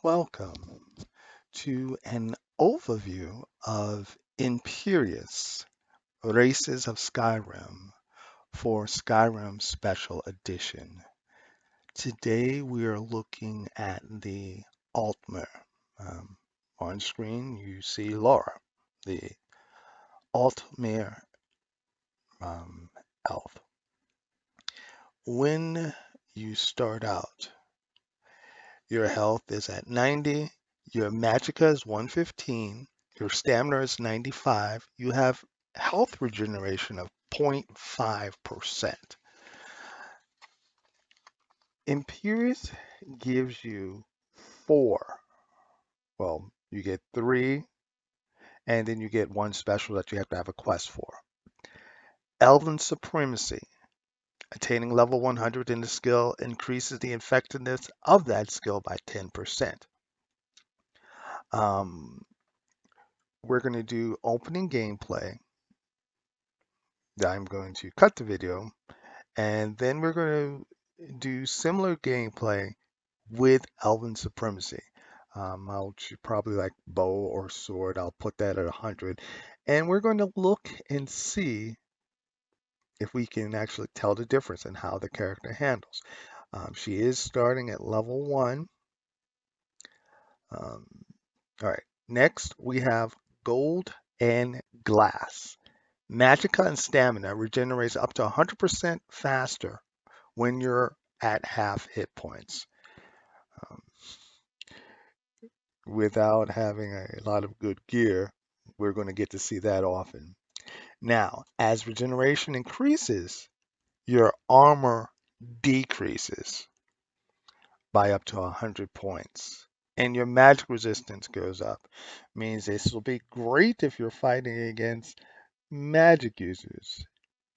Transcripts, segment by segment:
Welcome to an overview of Imperious Races of Skyrim for Skyrim Special Edition. Today we are looking at the Altmer. Um, on screen you see Laura, the Altmer um, elf. When you start out, your health is at 90, your magicka is 115, your stamina is 95. You have health regeneration of 0.5%. Imperious gives you four. Well, you get three, and then you get one special that you have to have a quest for. Elven Supremacy. Attaining level 100 in the skill increases the effectiveness of that skill by 10%. Um, we're going to do opening gameplay. I'm going to cut the video, and then we're going to do similar gameplay with Elven Supremacy. I'll probably like bow or sword. I'll put that at 100, and we're going to look and see if we can actually tell the difference in how the character handles. She is starting at level 1. Um, all right, next we have Gold and Glass. Magicka and stamina regenerates up to 100% faster when you're at half hit points. Um, without having a lot of good gear, we're going to get to see that often. Now, as regeneration increases, your armor decreases by up to 100 points. And your magic resistance goes up. Means this will be great if you're fighting against magic users.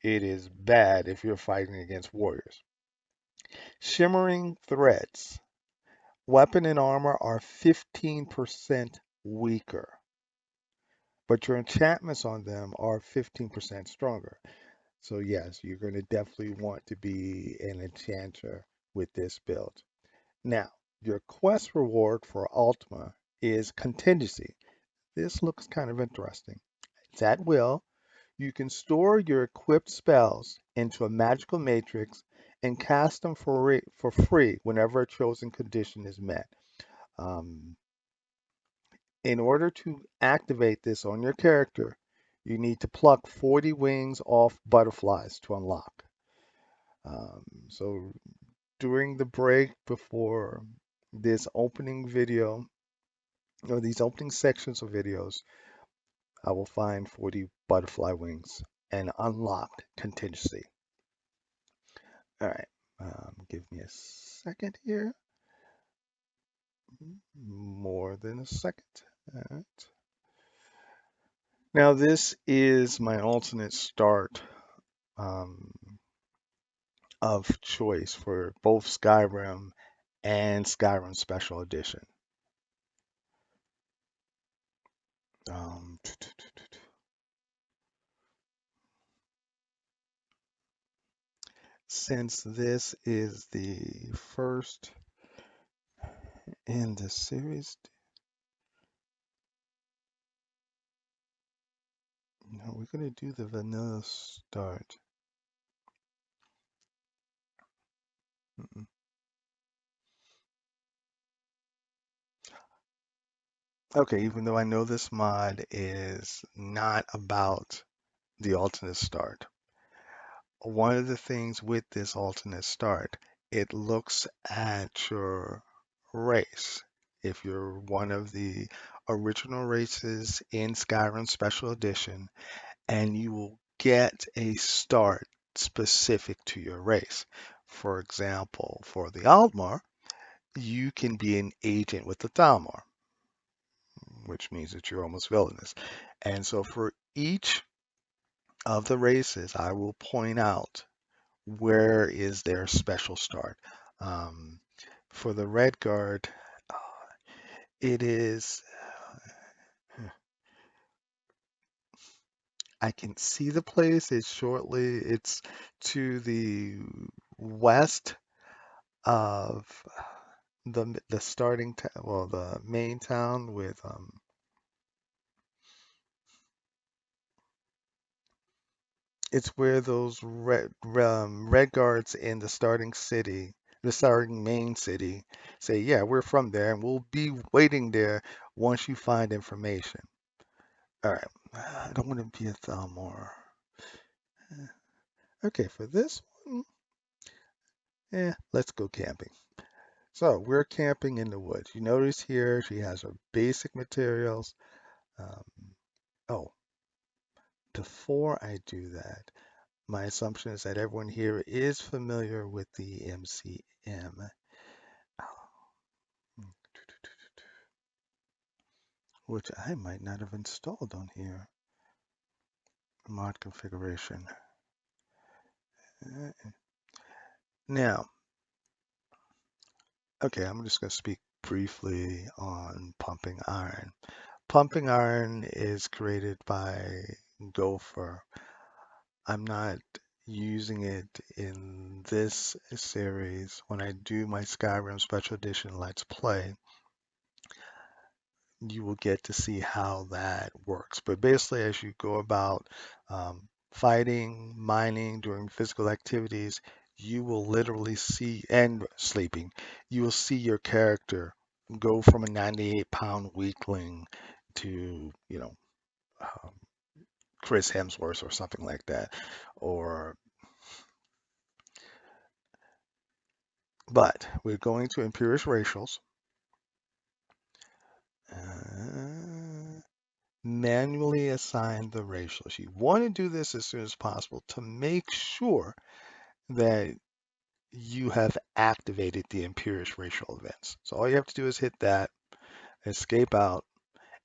It is bad if you're fighting against warriors. Shimmering threads. Weapon and armor are 15% weaker, but your enchantments on them are 15% stronger. So yes, you're going to definitely want to be an enchanter with this build. Now, your quest reward for Altmer is contingency. This looks kind of interesting. It's at will. You can store your equipped spells into a magical matrix and cast them for free whenever a chosen condition is met. Um, in order to activate this on your character, you need to pluck 40 wings off butterflies to unlock. So during the break before this opening video, or these opening sections of videos, I will find 40 butterfly wings and unlock contingency. All right, give me a second here. More than a second. All right. Now this is my alternate start um, of choice for both Skyrim and Skyrim Special Edition. Um, since this is the first in the series, no, we're going to do the vanilla start. Mm-mm. Okay, even though I know this mod is not about the alternate start, one of the things with this alternate start, it looks at your race. If you're one of the original races in Skyrim Special Edition, and you will get a start specific to your race. For example, for the Altmer, you can be an agent with the Thalmor, which means that you're almost villainous. And so for each of the races, I will point out where is their special start. Um, for the Red Guard, uh, it is, I can see the place. It's to the west of the starting town, well, the main town with it's where those red guards in the starting city, the starting main city, say, yeah, we're from there, and we'll be waiting there once you find information. All right, I don't want to be a Thalmor. Okay, for this one, let's go camping. So we're camping in the woods. You notice here she has her basic materials. Um, oh, before I do that, my assumption is that everyone here is familiar with the MCM, which I might not have installed on here. Mod configuration. Uh, Now, okay, I'm just going to speak briefly on pumping iron. Pumping iron is created by Gopher. I'm not using it in this series. When I do my Skyrim Special Edition Let's Play, you will get to see how that works. But basically, as you go about fighting, mining, doing physical activities, you will literally see, and sleeping, you will see your character go from a 98-pound weakling to, um, Chris Hemsworth or something like that. Or, but we're going to Imperious Racials. Uh, Manually assign the racials. You want to do this as soon as possible to make sure that you have activated the Imperious racial events. So all you have to do is hit that, escape out,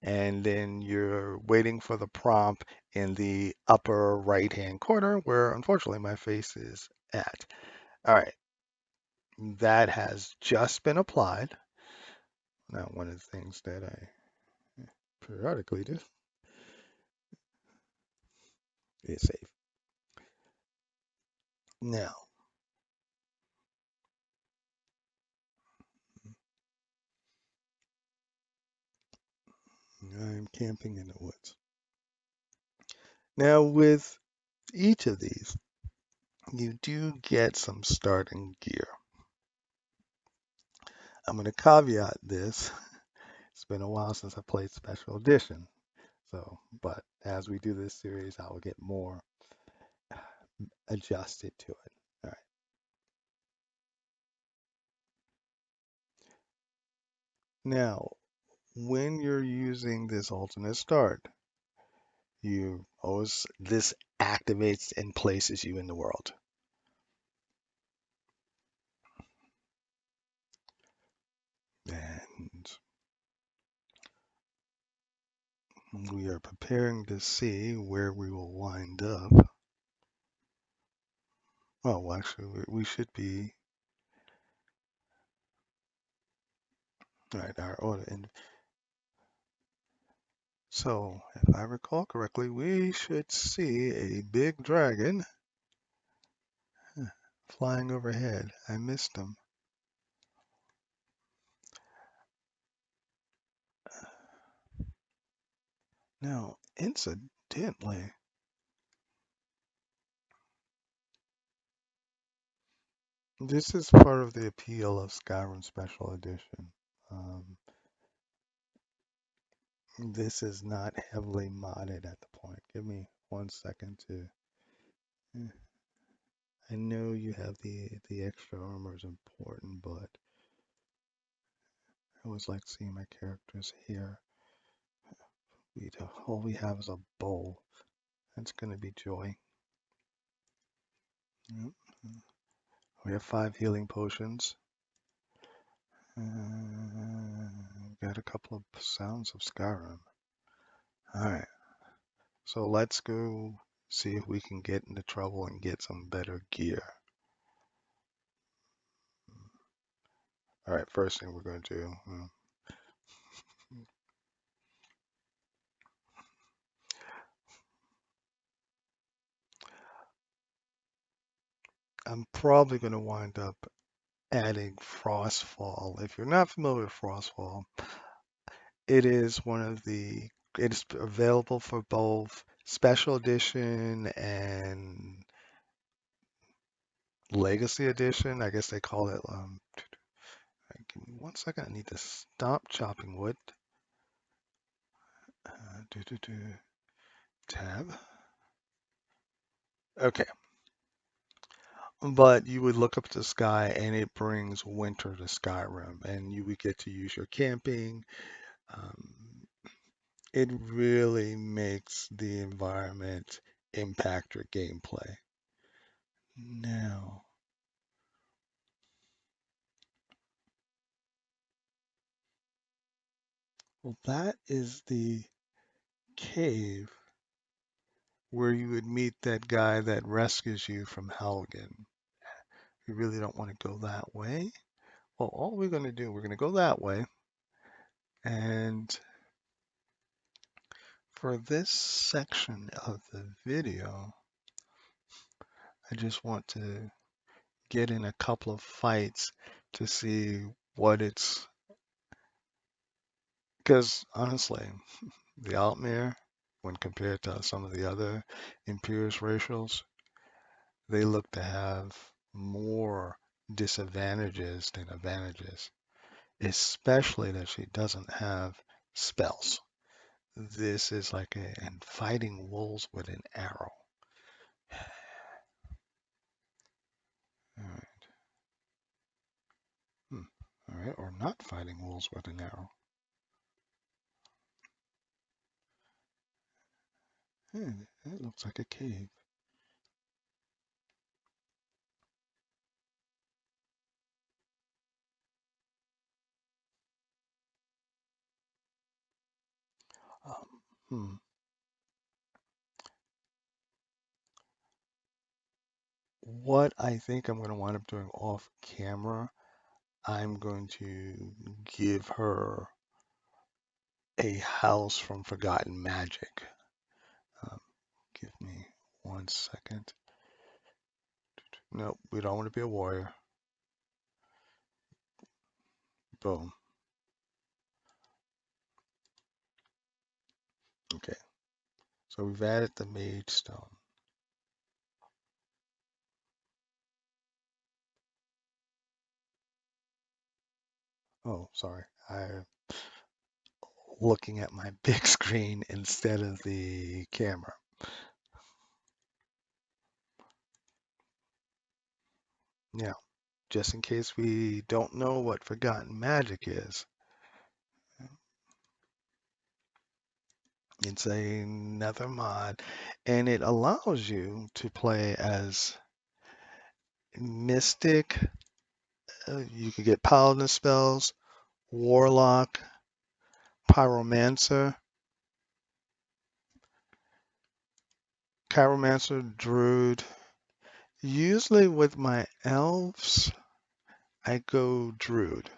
and then you're waiting for the prompt in the upper right-hand corner where unfortunately my face is at. All right, that has just been applied. Now, one of the things that I periodically do is save. Now, I'm camping in the woods. Now, with each of these, you do get some starting gear. I'm going to caveat this. It's been a while since I played Special Edition. So, but as we do this series, I will get more adjusted to it. All right. Now, when you're using this alternate start, this activates and places you in the world. And we are preparing to see where we will wind up. Oh, actually, we should be. All right, our order. And so, if I recall correctly, we should see a big dragon flying overhead. I missed him. Now, incidentally, this is part of the appeal of Skyrim Special Edition. Um, this is not heavily modded at the point. Give me 1 second to. eh, I know you have the extra armor is important, but I always like seeing my characters here. All we have is a bowl. That's gonna be joy. Yep. We have 5 healing potions. Got a couple of sounds of Skyrim. All right. So let's go see if we can get into trouble and get some better gear. All right, first thing we're going to do. I'm probably going to wind up adding Frostfall. If you're not familiar with Frostfall, it is one of the it is available for both Special Edition and Legacy Edition. I guess they call it. Give me 1 second. I need to stop chopping wood. Do do do. Tab. Okay. But you would look up at the sky and it brings winter to Skyrim, and you would get to use your camping. Um, it really makes the environment impact your gameplay. Now, well, that is the cave where you would meet that guy that rescues you from Helgen. You really don't want to go that way. Well, all we're going to do, we're going to go that way. And for this section of the video, I just want to get in a couple of fights to see what it's, because honestly, the Altmer, when compared to some of the other Imperious racials, they look to have more disadvantages than advantages, especially that she doesn't have spells. This is like and fighting wolves with an arrow. All right. All right, or not fighting wolves with an arrow. That looks like a cave. Um, hmm. What I think I'm going to wind up doing off camera, I'm going to give her a house from Forgotten Magic. Um, give me 1 second. Nope, we don't want to be a warrior. Boom. Okay, so we've added the mage stone. Oh, sorry. I'm looking at my big screen instead of the camera. Now, just in case we don't know what Forgotten Magic is, it's another mod, and it allows you to play as Mystic. You could get Paladin spells, Warlock, Pyromancer, Chiromancer, Druid. Usually with my elves, I go Druid.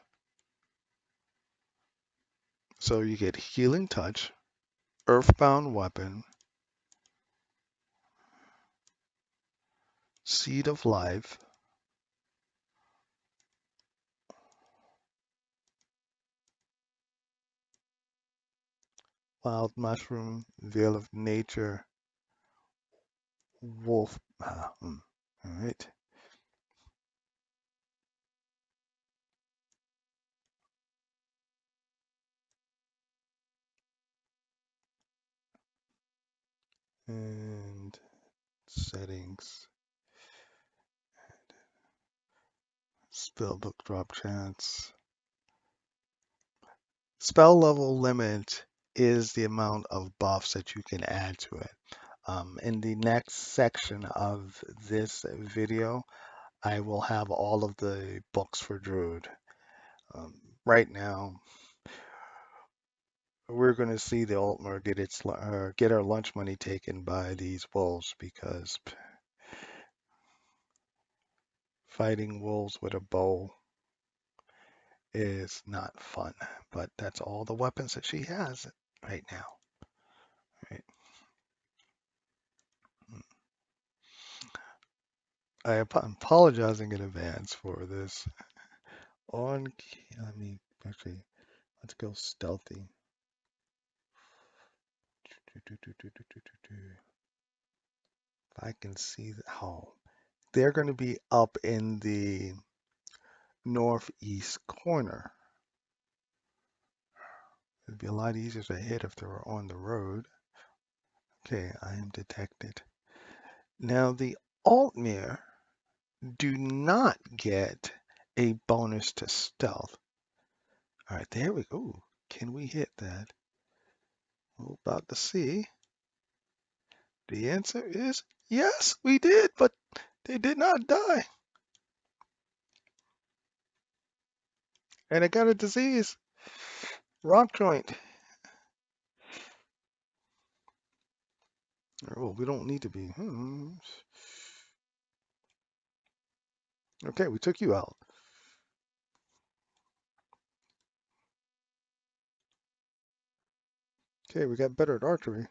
So you get Healing Touch, Earthbound Weapon, Seed of Life, Wild Mushroom, Veil of Nature, Wolf. All right. And settings, spellbook drop chance. Spell level limit is the amount of buffs that you can add to it. In the next section of this video, I will have all of the books for Druid. Right now, we're going to see the Altmer get our lunch money taken by these wolves because fighting wolves with a bow is not fun. But that's all the weapons that she has right now. Right? I'm apologizing in advance for this. I mean, actually, let's go stealthy. If I can see how they're going to be up in the northeast corner. It'd be a lot easier to hit if they were on the road. Okay, I am detected. Now the Altmer do not get a bonus to stealth. All right, there we go. Can we hit that? We're about to see. The answer is yes, we did, but they did not die. And it got a disease. Rock joint. Oh, we don't need to be. Okay, we took you out. Okay, we got better at archery.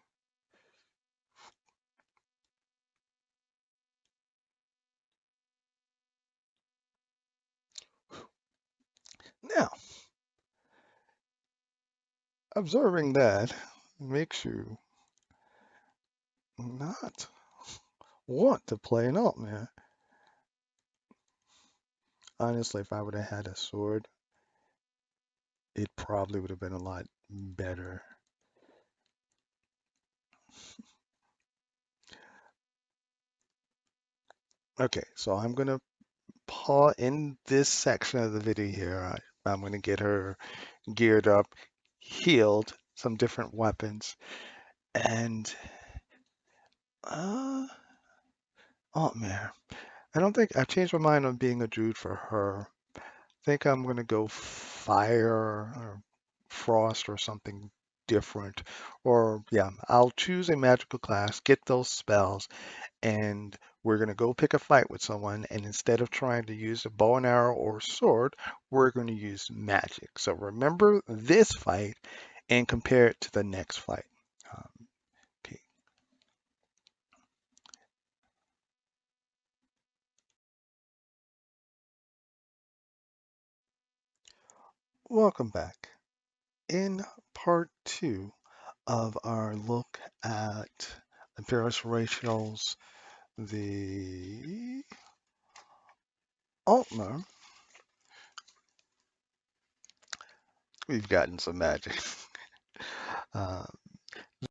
Now, observing that makes you not want to play an alt, man. Honestly, if I would have had a sword, it probably would have been a lot better. Okay, so I'm gonna pause in this section of the video here. I'm gonna get her geared up, healed, some different weapons, and uh, oh man, I don't think I changed my mind on being a druid for her. I think I'm gonna go fire or frost or something different. Or yeah, I'll choose a magical class, get those spells, and we're gonna go pick a fight with someone. And instead of trying to use a bow and arrow or sword, we're gonna use magic. So remember this fight and compare it to the next fight. Okay, welcome back. In part two of our look at Imperious Racials, the Altmer, we've gotten some magic. Uh,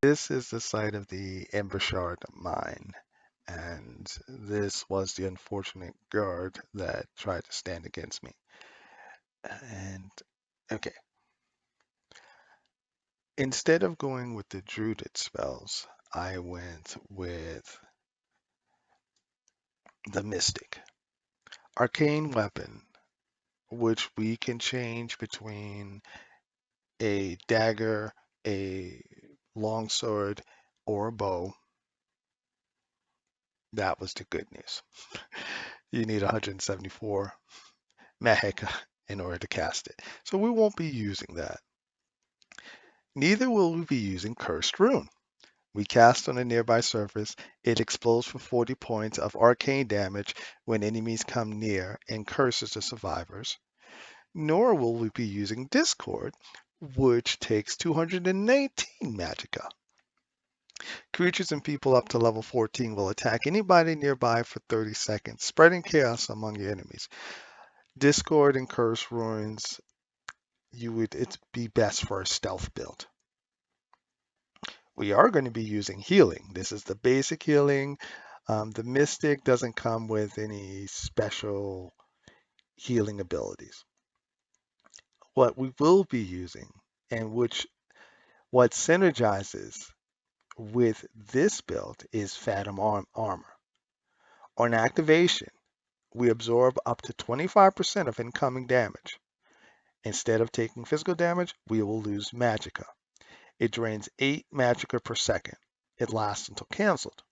this is the site of the Embershard mine, and this was the unfortunate guard that tried to stand against me. And okay, instead of going with the Druid spells, I went with the Mystic. Arcane weapon, which we can change between a dagger, a longsword, or a bow. That was the good news. You need 174 Maheka in order to cast it. So we won't be using that. Neither will we be using Cursed Rune. We cast on a nearby surface. It explodes for 40 points of arcane damage when enemies come near and curses the survivors. Nor will we be using Discord, which takes 219 magicka. Creatures and people up to level 14 will attack anybody nearby for 30 seconds, spreading chaos among your enemies. Discord and Curse Ruins, it'd be best for a stealth build. We are going to be using healing. This is the basic healing. The Mystic doesn't come with any special healing abilities. What we will be using, and what synergizes with this build, is Phantom Armor. On activation, we absorb up to 25% of incoming damage. Instead of taking physical damage, we will lose magicka. It drains 8 magicka per second. It lasts until canceled.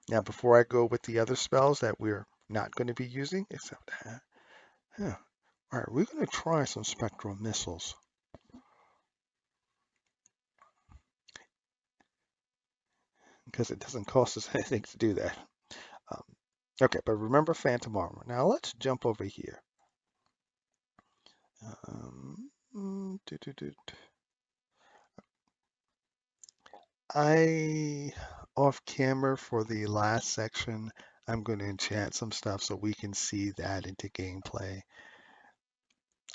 Now, before I go with the other spells that we're not going to be using, except that, yeah. All right, we're going to try some spectral missiles. Because it doesn't cost us anything to do that. Um, okay, but remember Phantom Armor. Now let's jump over here. Um, do, do, do. I, off camera for the last section, I'm going to enchant some stuff so we can see that into gameplay.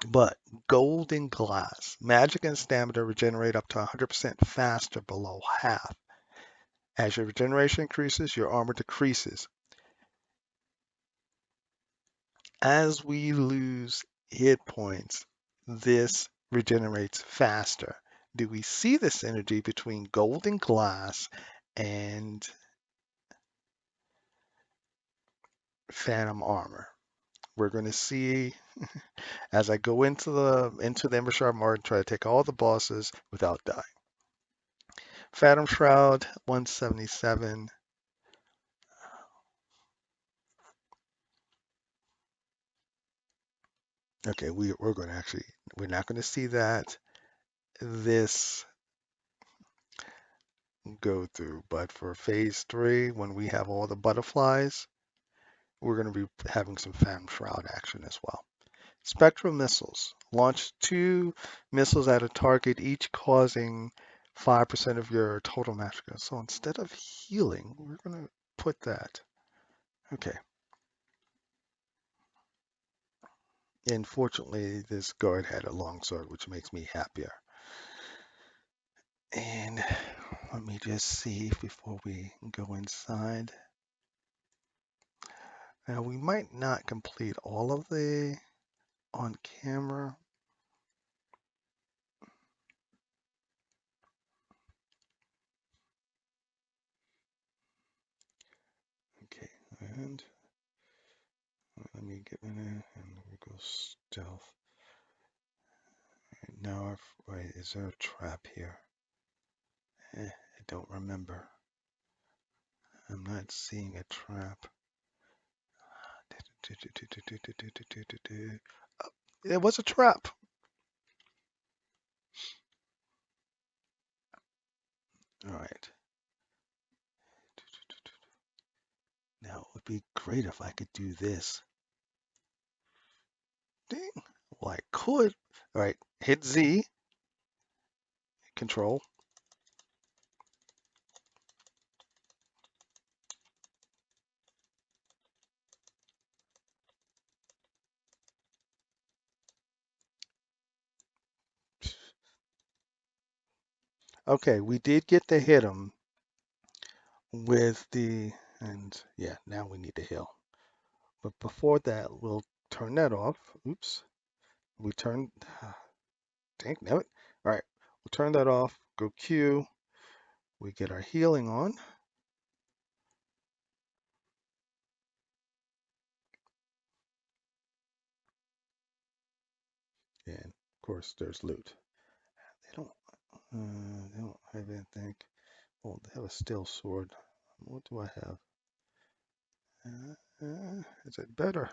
But golden glass, magic and stamina regenerate up to 100% faster below half. As your regeneration increases, your armor decreases. As we lose hit points, this regenerates faster. Do we see the synergy between golden glass and phantom armor? We're going to see as I go into the Ember Shard Mart and try to take all the bosses without dying. Phantom Shroud 177. Okay, we're going to actually we're not going to see that this go through, but for phase 3, when we have all the butterflies, we're going to be having some Phantom Shroud action as well. Spectral missiles. Launch 2 missiles at a target, each causing 5% of your total magic. So instead of healing, we're going to put that. Okay. And fortunately, this guard had a longsword, which makes me happier. And let me just see before we go inside. Now, we might not complete all of the on camera. Okay, and let me get in there and we go stealth. Now, wait, is there a trap here? I don't remember. I'm not seeing a trap. Oh, there was a trap. All right. Now, it would be great if I could do this. Dang. Well, I could. All right, hit Z, control. Okay, we did get to hit him with the, and yeah, now we need to heal. But before that, we'll turn that off. Oops. We turn, dang, no. All right, we'll turn that off, go Q. We get our healing on. And of course, there's loot. They don't have anything. Oh, they have a steel sword. What do I have? Is it better?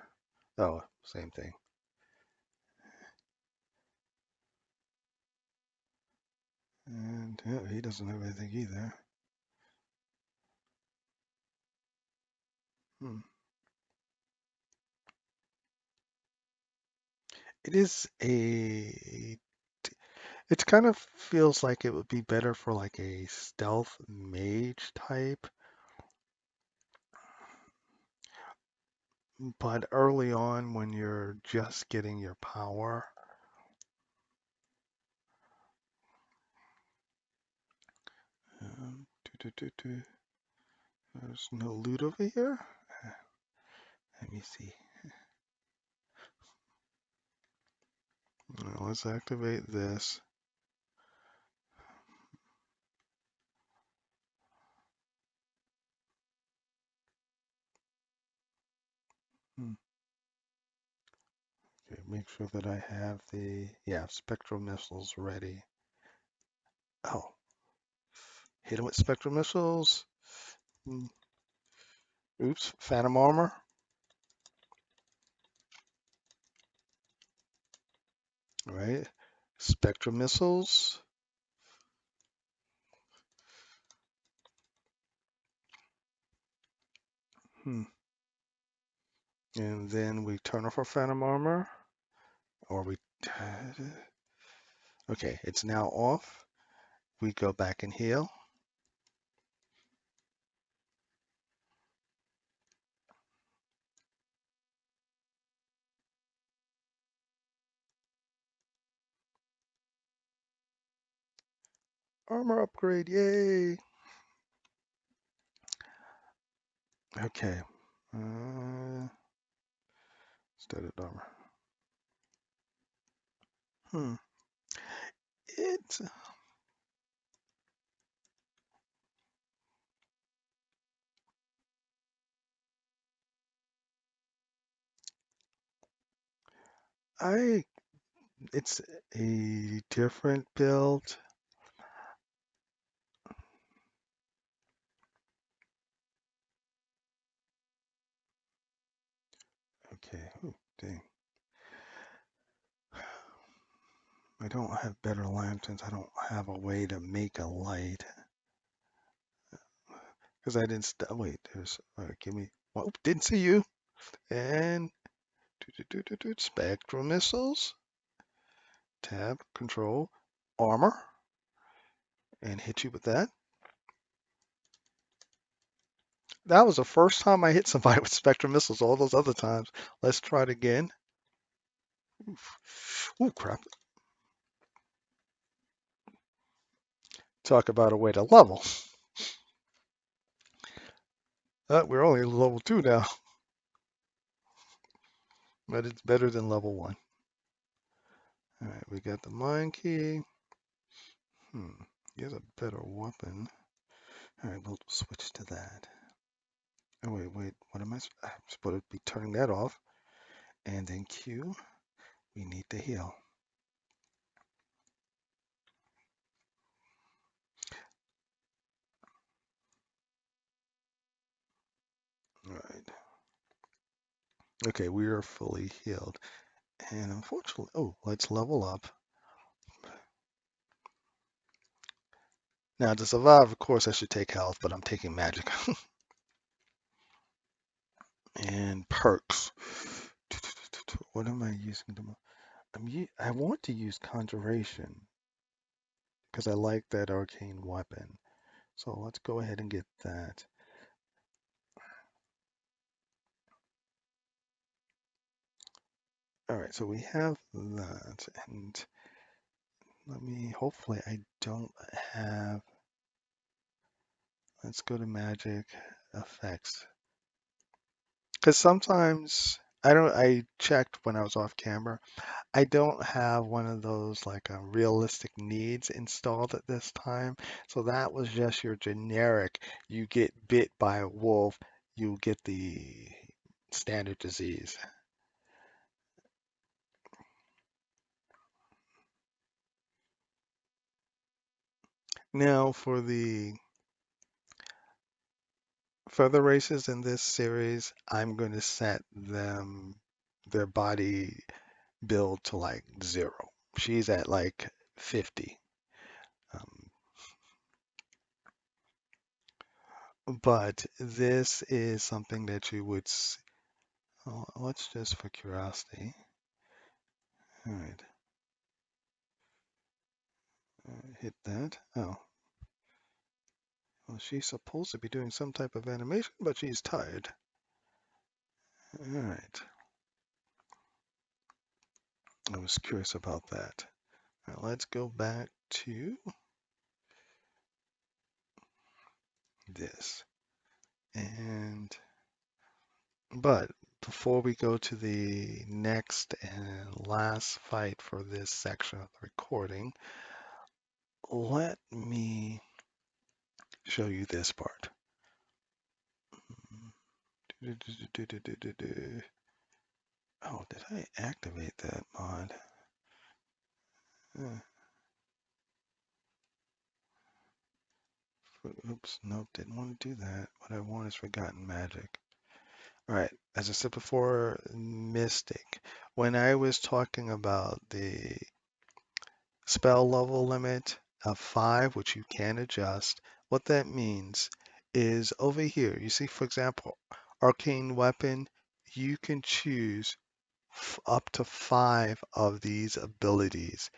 Oh, same thing. And yeah, he doesn't have anything either. Hmm. It is a. It kind of feels like it would be better for like a stealth mage type, but early on when you're just getting your power. There's no loot over here. Let me see. Now, let's activate this. Hmm. Okay, make sure that I have the, yeah, spectral missiles ready. Oh, hit him with spectral missiles. Hmm. Oops, phantom armor. All right, spectral missiles. Hmm. And then we turn off our phantom armor, or we Okay, it's now off. We go back and heal. Armor upgrade, yay! Okay. Studded armor. Hmm. It's I it's a different build. Okay. Ooh, dang. I don't have better lanterns. I don't have a way to make a light because I didn't. Wait, there's. Give me. Well, didn't see you. And spectral missiles. Tab, control, armor, and hit you with that. That was the first time I hit somebody with spectral missiles. All those other times. Let's try it again. Oof. Ooh, crap. Talk about a way to level. We're only level 2 now, but it's better than level 1. All right, we got the mind key. He has a better weapon. All right, we'll switch to that. Oh, wait, what am I supposed to be turning that off? And then Q, we need to heal. All right. Okay, we are fully healed. And unfortunately, oh, let's level up. Now, to survive, of course, I should take health, but I'm taking magic. And perks. What am I using? I want to use conjuration because I like that arcane weapon. So let's go ahead and get that. All right, so we have that. And hopefully I don't have, let's go to magic effects. Because sometimes, I checked when I was off camera. I don't have one of those like realistic needs installed at this time. So that was just your generic, you get bit by a wolf, you get the standard disease. Now for the further races in this series, I'm going to set their body build to like 0. She's at like 50. Um, but this is something that you would, let's just for curiosity. All right, hit that. Oh, well, she's supposed to be doing some type of animation, but she's tired. All right, I was curious about that. All right, let's go back to this. And, but before we go to the next and last fight for this section of the recording, let me show you this part. Oh, did I activate that mod? Oops, nope, didn't want to do that. What I want is Forgotten Magic. All right, as I said before, Mystic. When I was talking about the spell level limit of 5, which you can adjust, what that means is over here, you see, for example, Arcane Weapon, you can choose up to 5 of these abilities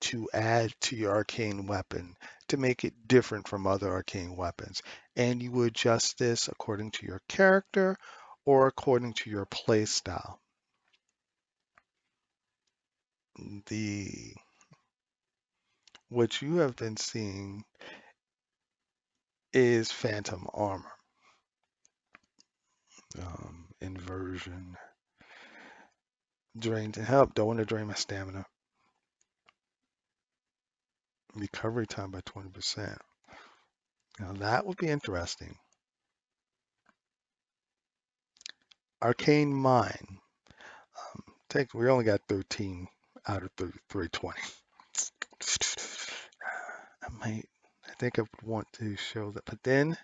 to add to your arcane weapon to make it different from other arcane weapons. And you adjust this according to your character or according to your play style. What you have been seeing is phantom armor, inversion, drain to help. Don't want to drain my stamina. Recovery time by 20%. Now that would be interesting. Arcane Mind. We only got 13 out of 320. I think I would want to show that. But then,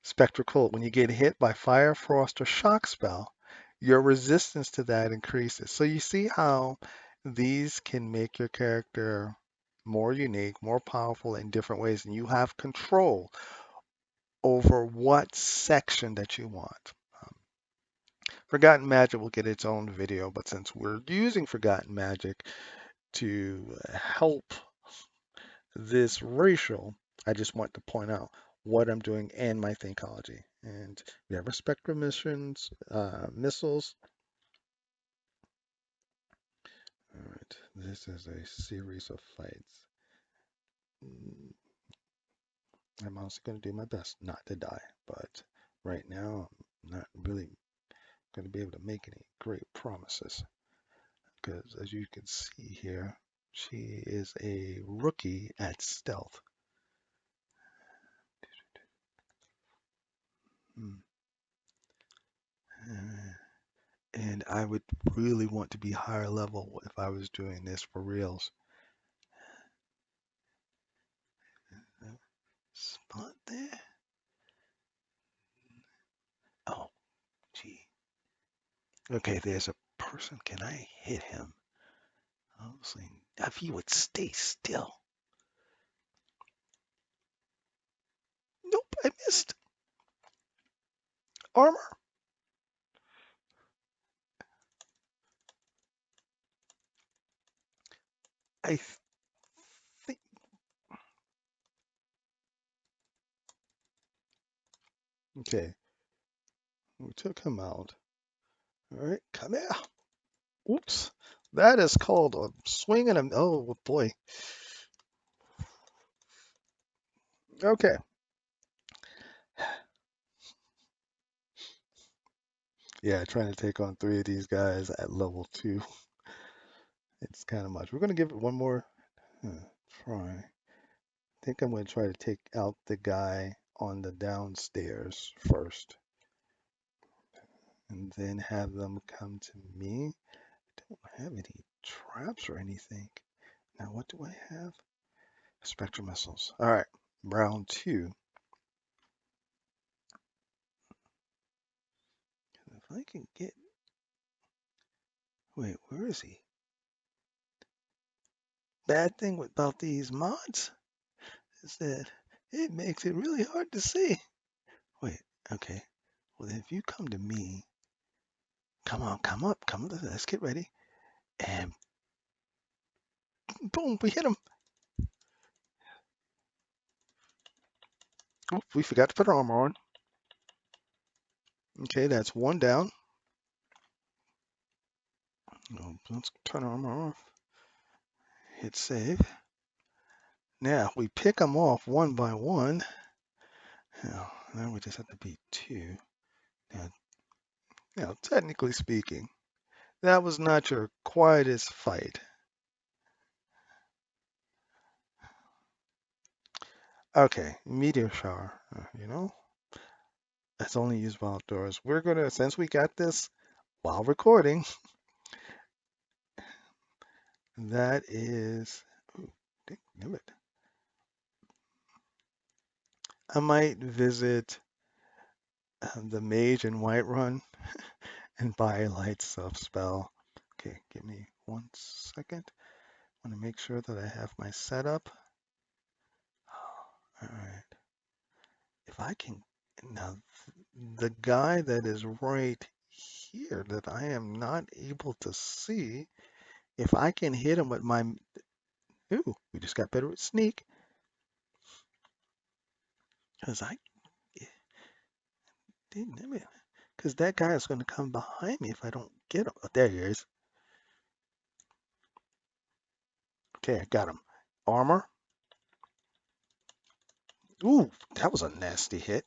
Spectral Cult, when you get hit by fire, frost, or shock spell, your resistance to that increases. So you see how these can make your character more unique, more powerful in different ways, and you have control over what section that you want. Forgotten Magic will get its own video, but since we're using Forgotten Magic to help this racial, I just want to point out what I'm doing and my thinkology. And we have our spectral missions, missiles. All right, this is a series of fights. I'm also going to do my best not to die, but right now I'm not really going to be able to make any great promises because as you can see here, she is a rookie at stealth. And I would really want to be higher level if I was doing this for reals. Spot there. Oh, gee. Okay, there's a person. Can I hit him? Obviously, if he would stay still. Nope, I missed. Armor. I think. Okay, we took him out. All right, come here. Oops. That is called a swing and a. Oh boy. Okay. Yeah, trying to take on 3 of these guys at level 2. It's kind of much. We're going to give it one more try. I think I'm going to try to take out the guy on the downstairs first. And then have them come to me. I don't have any traps or anything. Now, what do I have? Spectral missiles. All right, round 2. If I can get... Wait, where is he? Bad thing about these mods is that it makes it really hard to see. Wait, okay. Well, if you come to me, come on, come up, come. Let's get ready. And boom, we hit him. Oop, we forgot to put our armor on. Okay, that's 1 down. Oh, let's turn our armor off. Hit save. Now we pick them off 1 by 1. Now we just have to beat 2. Now, technically speaking, that was not your quietest fight. Okay, meteor shower. That's only used while outdoors. We're gonna, since we got this while recording, that is. Ooh, damn it. I might visit the mage in Whiterun and buy a light stuff spell. Okay, give me 1 second. I want to make sure that I have my setup. All right. If I can now, the guy that is right here that I am not able to see. If I can hit him with my... Ooh, we just got better with sneak. Because I didn't... Because that guy is going to come behind me if I don't get him. Oh, there he is. Okay, I got him. Armor. Ooh, that was a nasty hit.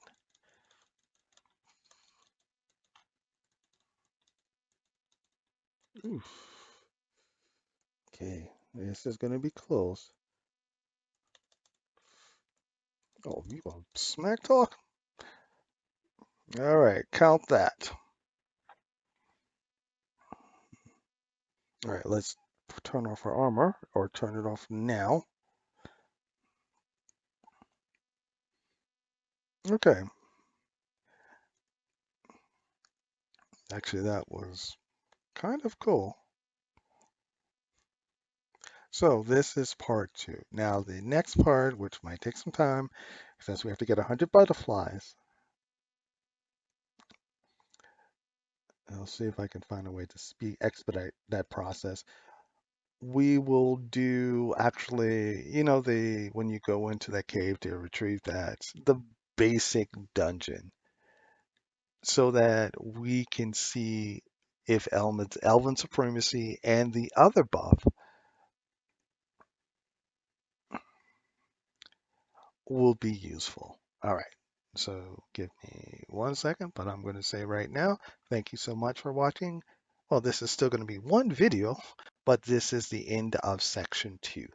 Ooh. Okay, this is going to be close. Oh, you want smack talk? All right, count that. All right, let's turn off our armor, or turn it off now. Okay. Actually, that was kind of cool. So this is part 2. Now the next part, which might take some time, since we have to get 100 butterflies. I'll see if I can find a way to expedite that process. We will do actually, the when you go into that cave to retrieve that, the basic dungeon, so that we can see if Elven Supremacy and the other buff will be useful. All right. So give me 1 second, but I'm going to say right now, thank you so much for watching. Well, this is still going to be one video, but this is the end of section 2.